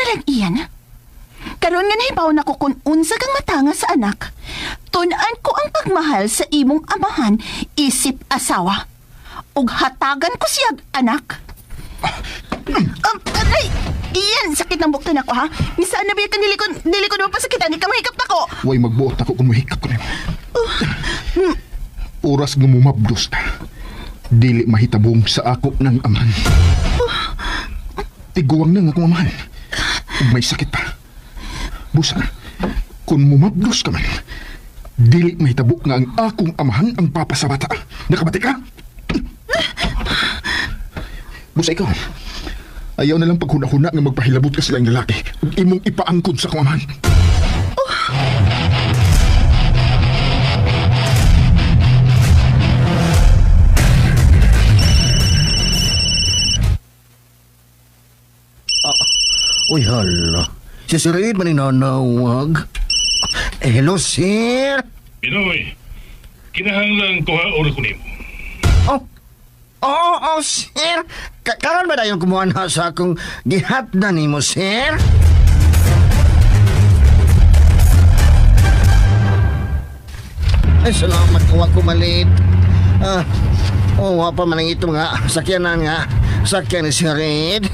balag iyan. Karon nga nahibaw na ko kung unsa kang matanga sa anak. Tunaan ko ang pagmahal sa imong amahan, isip asawa. Ug hatagan ko siyag anak. Aray! Iyan, sakit ng bukton ako, ha? Misaan na ba yung dili ko naman pasakitan, ikaw mahikap na ko. Way magbuot ako kung mahikap ko na. Oras nga mumabdos na. Dili mahitabong sa ako ng amahan. Tiguang na nga akong amahan. Ug may sakit pa. Busa, kung mumabdos ka man, dili mahitabo nga ang akong amahan ang papasabata. Nakabati ka? Busa, ikaw. Ayaw na lang paghuna-huna nga magpahilabot ka silang lalaki ug imong ipaangkod sa akong amahan. Uy, hala. Si Sir Ed man nanawag. Hello, sir. Pinoy, kinahanglan kuhaon ko nimo. Oh, sir. Karon ba dayon kumuha na sa akong gihatdan nimo, sir? Ay, salamat kung ako malit. Wa pa man ang ito nga sakyanan nga. Sakyan ni Sir Ed.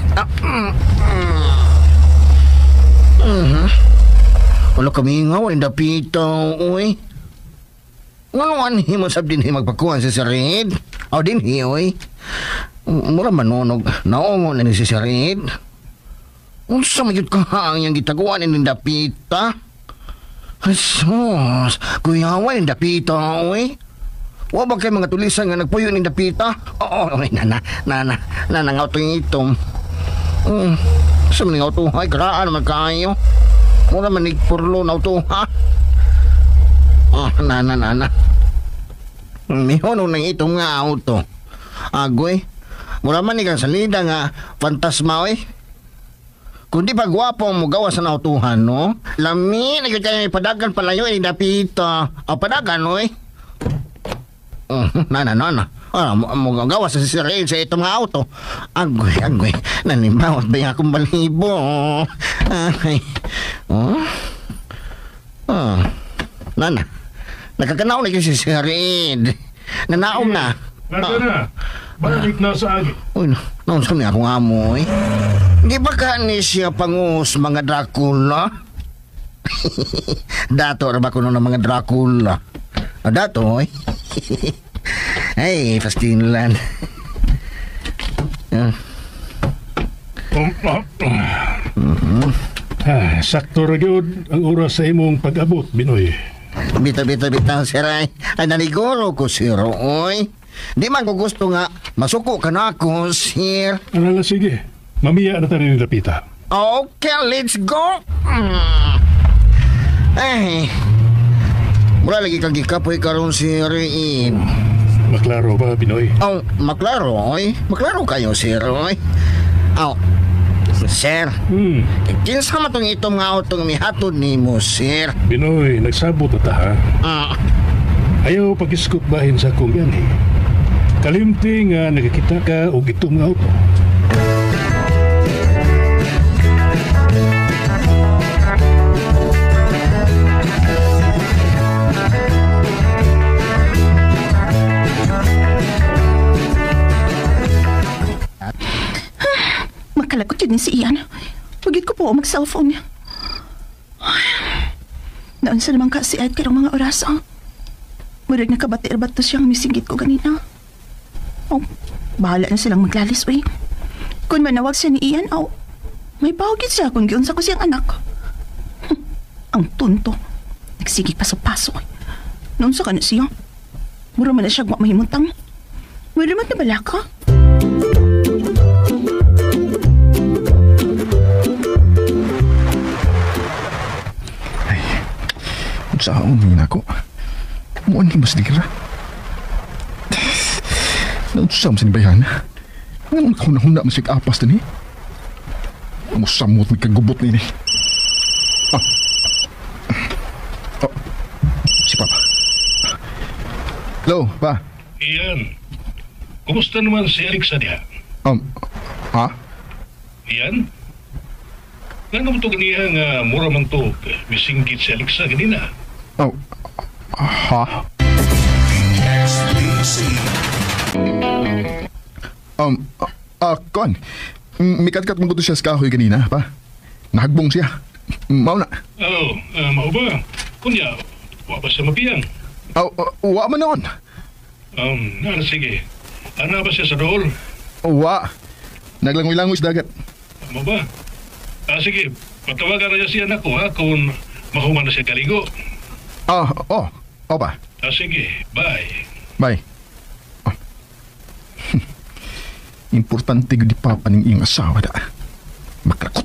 Wala kami nga, walang dapito, uy. Ngaluan mo sab din magpakuhan si Sir Ed. O din uy. Mura manonog, naongo na ni si Sir Ed. Unsa magyud ka ang yang gitaguan ni dapita? Asos, kuya, walang dapito, uy. Wa ba kay mga tulisan nga nagpuyo ni dapita? Oo, nana, nga ito yung itom. Sa mga auto, ay karaan naman kayo. Mura manig purlo na auto, ha? Nana. Mihono nang itong nga auto. Agoy, mura manig ang salida nga fantasma, oy. Kundi pa gwapo mo gawa sa nautuhan, no? Lami, nagkakaya padagan palayo, dapita. Padagan, oy. Nana. Mo gawa sa sisirain sa itong auto. Agoy. Nanimawat ba yung akong balibo? Ay. Nana. Nakakanaw na yung sisirain. Nanaom na. Naka na. Balik na sa agi. Uy, naunsa niya akong amoy. Di ba ka ni siya pangus mga Dracula? Dato ra ba kuno ng mga Dracula? Dato, oy. Ay, pastinulan. Sakto ra gyud ang oras sa imong pag-abot, Binoy. Bita, siray. Ay, naniguro ko, sir, oy. Di man ko gusto nga masuko ka na ako, sir. Alala, sige. Mamiya na tayo ni Lapita. Okay, let's go. Ay, mula lagi kang gikapoy karon, sir, in. Maklaro ba, Binoy? Maklaro, oy. Maklaro kayo, sir, oy. Sir, kinsa man itong nga autong mihatod ni mo, sir? Binoy, nagsabot na ta, ha? Ayaw pag-iskop bahin sa akong gani. Kalimti nga nakakita ka o itong nga auto. Magkalagot yun si Ian. Pagit ko po mag-cellphone niya. Naon sa naman ka si Ed karong mga oras, Murig na kabatir-bat to siyang misinggit ko ganina. Bahala na silang maglalis, uy. Kung manawag siya ni Ian, may bawagit siya kung giunsa ko siyang anak. Ang tunto. Nagsigi pa sa paso. Noon sa ka na siya. Mura man na siya gumak mahimuntang. Mura man na bala ka? Ay, sa akong hingin ako. Muan ni mas digira. Nausam sa nibayan. Ngayon ako na masik apas na ni. Musamot may kagubot ni ni. Si Papa. Hello, Pa. Ian, kumusta naman si Alexa diha? Ha? Ian? Nga naman ito ganiya nga mura man ito misinggit si Alexa ganina. Oh, ha? Kon. Mikat-kat mo ko to siya sa kahoy kanina, pa. Nahagbong siya. Mao na. Oh, mao ba? Kunya, wa ba siya mapiyang? Wa man noon. Sige. Ano ba siya sa dool? Wa. Naglangoy-langoy sa dagat. Mo ba? Sige. Patawagan na siya na ko ha kung mahuman na siya kaligo. Oo ba? Sige. Bye. Bye. Importante gud di papa ning iyong asawa da. Makrakot.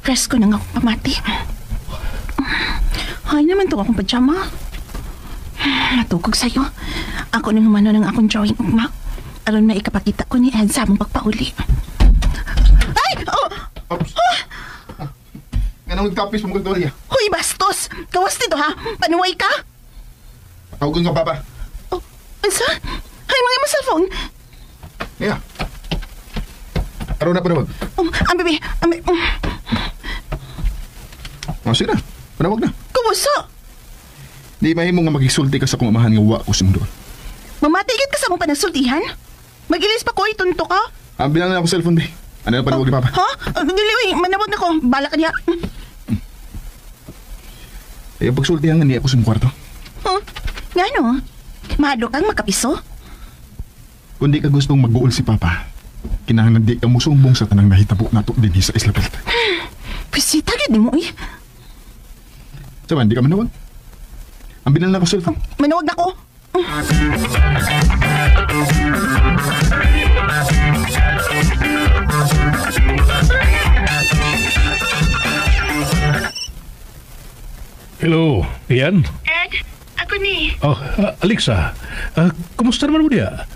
Presko na nga akong pamati. Hay naman to akong pajama. Natugog sa'yo. Ako nang umano ng akong drawing ugma. Aron na ikapakita ko ni Ed sa among pagpauli. Ay! Ganang nagkapis mo kagdorya. Hoy, bastos! Gawas dito ha! Panuway ka! Tawagan ka, papa. Asa? Hay, mga cellphone. Yeah. Araw na panawag. Ang bebe, Sige na. Panawag na. Kumusta? Di mahimo nga magisulti ka sa kung amahan nga wa ko sundol. Mamatigit ka sa mong panagsultihan? Magilis pa ko, itunto ka? Bilang na ako cellphone, be. Ano na panawag ni papa? Ha? Dili, manawag na ko. Bala ka niya. Pagsultihan nga niya ako sa kwarto. Nga no? Mahado kang makapiso? Kung di ka gustong mag-uol si papa, kinahanglan di ka musumbong sa tanang nahitabo nato din sa Isla Belta. Pisita gid mo eh. Saban, di ka manawag? Ang bilang na ako cellphone. Manawag na ko. Hello, Ian? Ed, ako ni. Alexa, kumusta naman mo dia?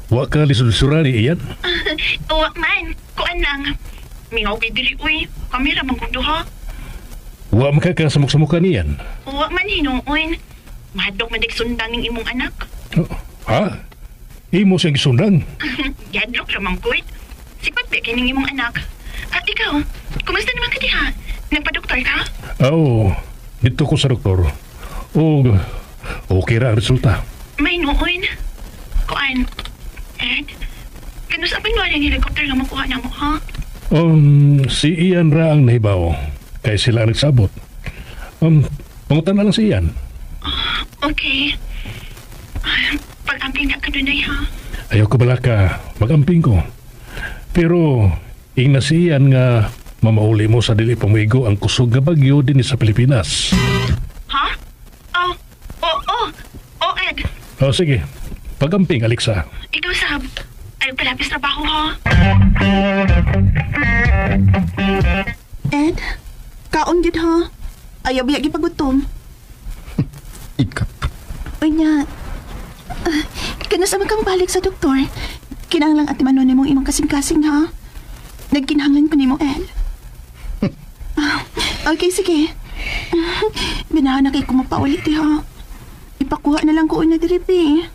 Wa ka lisod-lisura ni Ian? Uwak man, kuan lang. Mingaw kay dili, uy. Kamera man kong duha. Wa makakasamok-samok ka ni Ian? Uwak man hinuon. Mahadok man sundang ning imong anak. Ha? Imo siyang gisundang? Yadlok ramang kuit. Sipat ba kay ning imong anak? At ikaw, kumusta naman ka diha? Nagpa-doktor ka? Dito ko sa doktor. Okay ra ang resulta. May noon. Kuan, Ed, kanus apay mo ang helicopter nga makuha na mo, ha? Si Ian ra ang nahibaw. Kaya sila ang nagsabot. Pangutan na lang si Ian. Okay. Pag-amping na ka dunay, ha? Ayaw ko bala ka. Mag-amping ko. Pero, ingna si Ian nga mamauli mo sa dili pamigo ang kusog nga bagyo din sa Pilipinas. Ha? Ed. Sige. Pag-amping, Alexa. Ikaw, Sab. Ayaw palapis trabaho, ha? Ed, kaon gid ha. Ayaw biya gipagutom. Ikat. Uy niya, kanasa man kang balik sa doktor. Kinahanglang at manon nimong imong kasing-kasing ha. Nagkinahanglan ko nimo, Ed. Okay, sige. Binahan na kay kumapauli ti ha. Ipakuha na lang ko na diripi.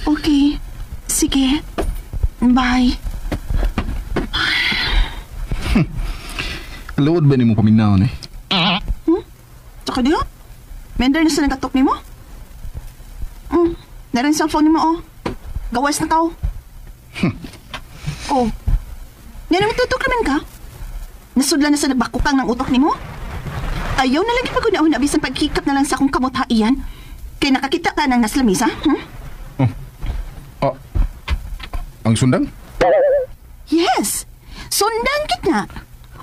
Okay. Sige. Bye. Luod ba ni mo paminaw eh? Tsaka diyo? Mender na sa nagatok ni mo? Narin sa phone ni mo, oh. Gawas na tao. Oh. Nga naman tutok naman ka? Nasudla na sa nagbakukang ng utok ni mo? Ayaw na lagi pag-unaon na bisan pagkikap na lang sa akong kamot ha, Ian. Kaya nakakita ka ng nasa lamisa, Ang sundang? Yes! Sundan kita!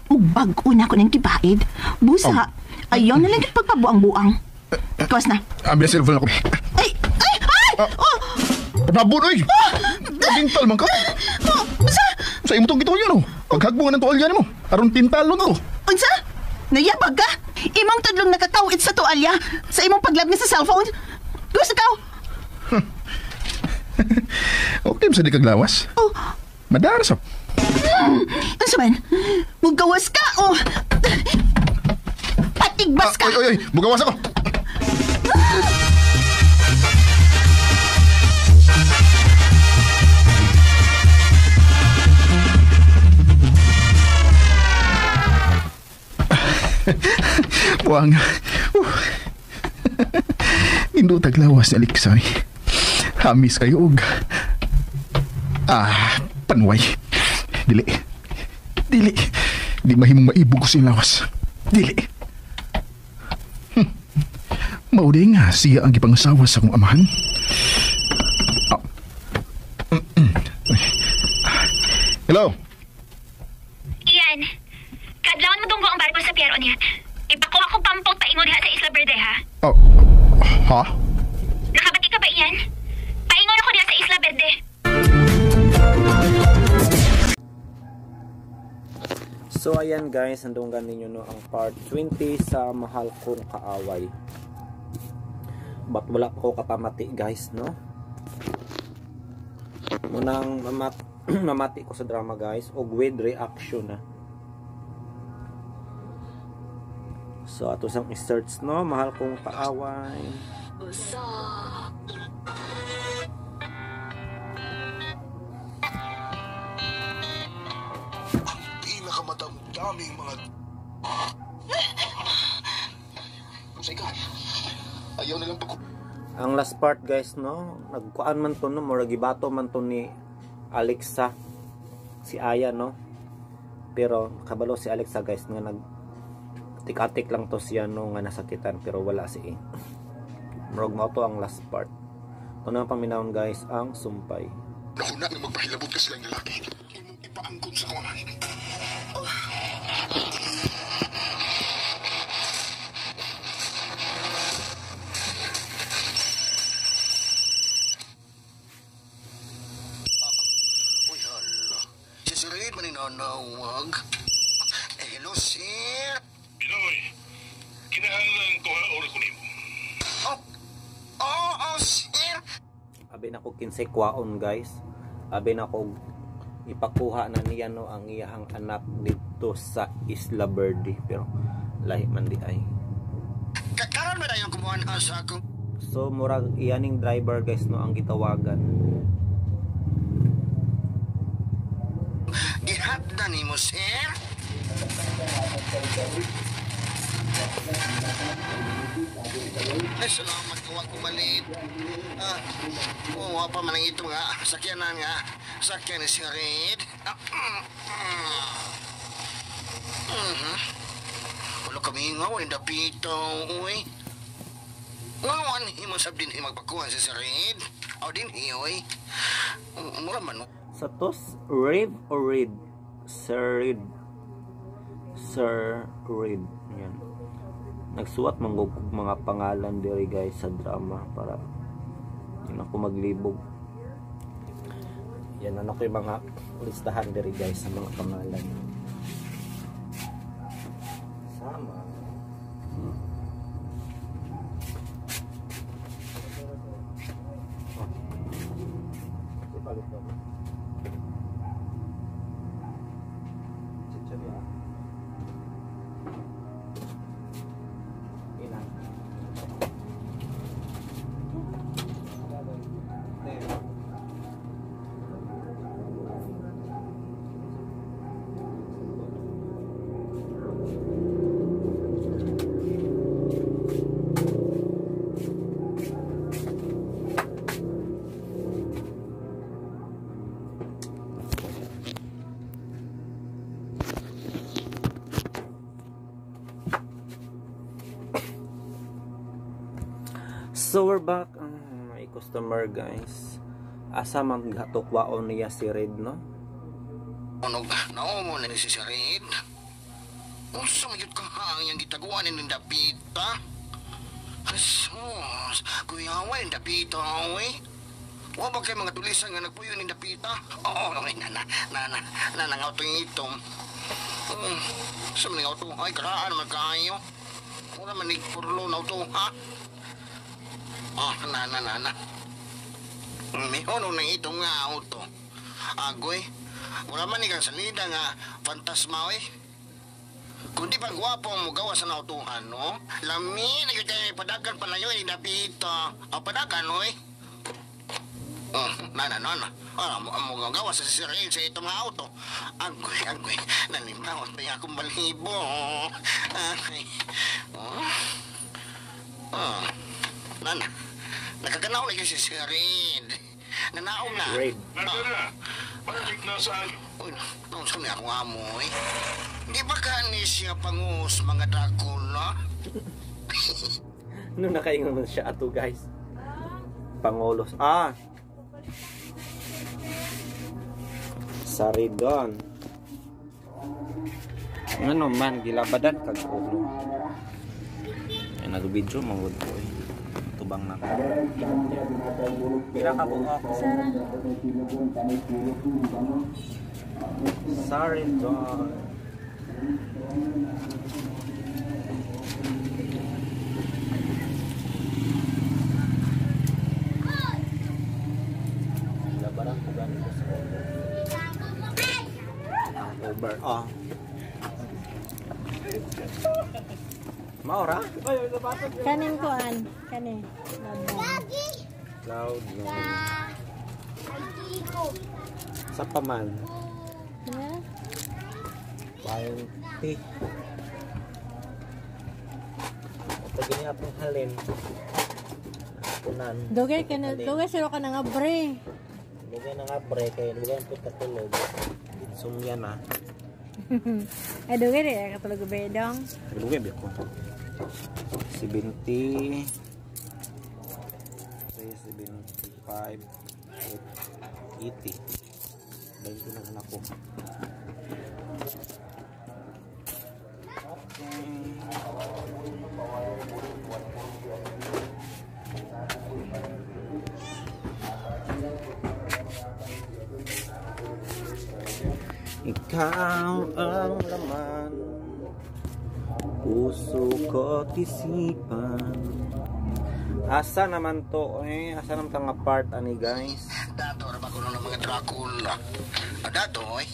Ug bag-o na ko ng kibaid. Busa, ayaw na lagi pagpabuang-buang. Kawas na. Ambil cellphone ako. Ay! Panabot, oy! Tintal man ka. Sa imo tong gituyo, no? Paghagbungan ng tuwalya mo. Aron tintalon to. Unsa? Nayabag ka? Imong tudlong nakakawit sa tuwalya sa imong paglab sa cellphone. Gusto ka? Okay, sa di kaglawas. Madaras, Ano saman? Mugawas ka o... Patigbas ka! Oy, bugawas ako! Buang. Indo taglawas ni Aliksay. Hamis kayo og... panway. Dili. Di mahimong maibog ko siyang lawas. Dili. Mauday nga siya ang gipangasawa sa akong amahan. Hello? Ian, kadlawan mo tunggo ang barko sa Piero niya. Ipakuha ko pampong paingon diha sa Isla Verde, ha? Ha? Nakabati ka ba, Ian? Paingon ako diha sa Isla Verde. So ayan guys, handunggan ninyo no ang part 20 sa Mahal Kong Kaaway. But wala ko kapamati guys, no? Munang mamati ko sa drama guys og with reaction na. So ato sang i-search no, Mahal Kong Kaaway. Pinakamadamdaming mga... Sige, ayaw na lang pag... Ang last part guys no, nagkuan man to no, mura gibato man to ni Alexa si Aya no. Pero kabalo si Alexa guys nga nag tik-atik lang to siya no nga nasakitan pero wala si E. Murag mo to ang last part. Ito na paminahon guys ang sumpay. Nahuna na magpahilabot ka silang lalaki. Imong ipaangkon sa kawanan. Uy, hala. Si Sir Reid maninanawag. Hello, sir. Pinoy, kinahanglan ko ang oras ko nimo. Sir. Abi na ko kinsay kwaon guys. Abi na ko ipakuha na niya no ang iyang anak dito sa Isla Verde pero lahi man di ay. Karon ba dayon kumuha na sa ako? So murag iyaning driver guys no ang gitawagan. Gihatdan nimo, sir. Ay, salamat ko ako malit. Pa man ang ito nga, sakyanan nga. Sakyan ni Sir Reid. Wala kami nga, walang dapito, uy. Ngawan, himo sab din magpakuhan si Sir Reid. O din, uy. Mura man, no? Sa tos, Rave or Reed? Sir Reed. Sir Reed. Yan. Nagsuwat manggug mga pangalan diri guys sa drama para yun ako maglibog. Yan ano ko yung mga listahan diri guys sa mga pangalan. Sama. So we're back. May customer guys. Asa maghatukwaon niya si Red no? Ano mo na si Sir Reid? Usa mayud ka ang yang gitaguan ni Dapita. Asos, kuyawa ni Dapita, oy. Wa ba kay mga tulisan nga nagpuyo ni Dapita? Oo, nana auto itom. Sa mga auto ay karaan magkayo. Wala man ni purlo na auto, ha? Nana. May hono na itong nga auto. Agoy, Mura man ikang salida nga fantasma eh. Kung di pa gwapo mo gawa sa nautuhan, no? Lami, nagkakaya padagan pala yun, dapito. O padagan, no eh. Oh, nana. Mo gawa sa sisirin sa itong auto. Agoy. Nanimawat pa yung akong balibo. Ay. Nana, nakaganaw na yung sisirin. Nanaom na. Raid. Nagana, balik na saan? Uy, naunsan na akong amoy. Di ba ka ni siya pangus mga Dracula? Nung nakaingon siya ato guys. Pangulos. Saridon. Ano man, gilabadan kag ulo. Ay nag-video mangod ko eh. Tubang na ko. Pila ka po ako. Saridon. Labaran ko ganun ko sa over. Maura? Kanin kuan. Kanin. Cloud sa paman. Yeah. Bounty. Ito ganyan atong halin. Punan. Dugay siro ka nga bre. Lugay na nga pre, kaya lugay ang pagkatulog. Insomnia na. Ay dugay rin katulog bedong. Lugay ba ko? 70 75 80 20 na anak ko. Ikaw ang laman, puso ko't isipan. Asa naman to eh? Asa naman tanga part ani guys? Dato na ba ko ng mga Dracula? Dato eh.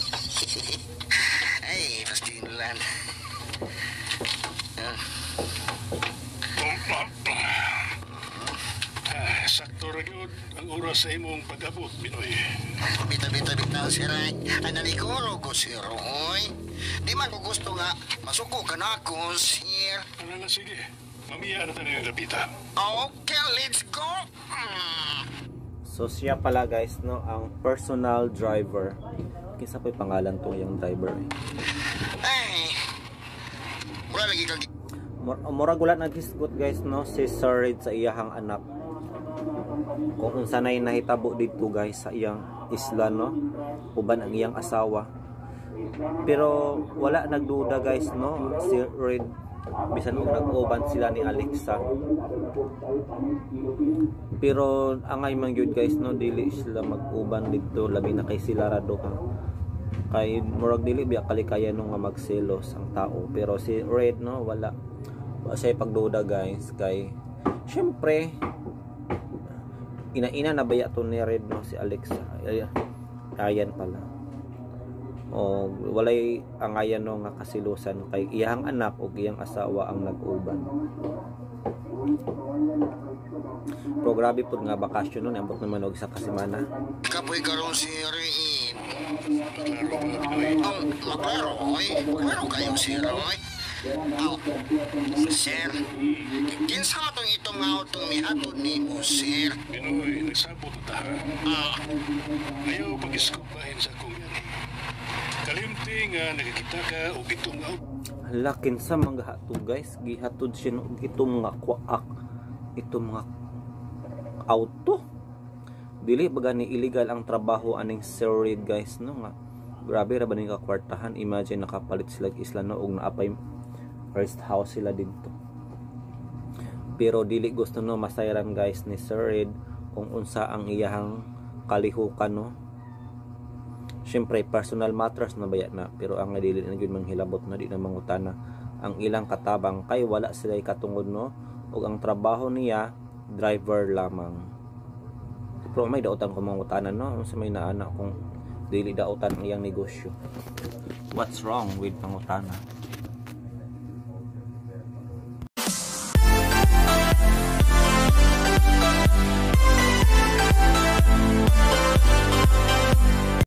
Ay, pastinulan. Sakto ra gyud ang oras sa imong pag-abot, Binoy. Bita siray. Ay naliguro ko sir. Oy. Di man ko gusto nga masuko ka na ako sir. Ano na, sige. Mamiya na tayo ng lapita. Okay, let's go. So siya pala guys no, ang personal driver. Kisa po'y pangalan to yung driver eh. Ay. Wala lagi kang Murag wala naghisgot guys no, si Sir Red sa iyahang anak. Kung unsanay nahitabo dito guys sa iyang isla no, uban ang iyang asawa. Pero wala nagduda guys no, si Red bisan kung nag-uban sila ni Alexa. Pero angay man gyud guys no, dili sila mag-uban dito labi na kay sila ra duha. Kay murag dili biya kalikayan nung nga magselos ang tao. Pero si Red no, wala siya pagduda guys kay syempre ina na baya to ni Red no, si Alexa. Ayan pala. O walay angayan no nga kasilusan kay iyang anak o iyang asawa ang nag-uban. Pero grabe po nga bakasyon nun, ambot naman og isa ka semana. kapoy karon si Riin. Maklaro, oy. Maklaro kayo si Roy. Sir, kinsa matong itong auto ni atod ni mo, sir? Binoy, nagsabot na taha. Ayaw pag-iskupahin sa akong yan. Kalimti nga nakikita ka o itong auto. Lakin sa mga hatod guys, gihatod siya no itong mga kwaak, itong mga auto. Dili baga ni illegal ang trabaho aning Sir Reid guys no nga. Grabe ra ba ning kakwartahan, imagine nakapalit sila isla no og naapay first house sila dito. Pero dili gusto no masayran guys ni Sir Reid kung unsa ang iyahang kalihukan no. Siyempre personal matters na baya na, pero ang dili na gyud manghilabot na di na mangutana ang ilang katabang kay wala sila katungod no ug ang trabaho niya driver lamang. Pero may daotan ko mangutanan no sa may naana kung dili dautan ang iyang negosyo. What's wrong with pangutana?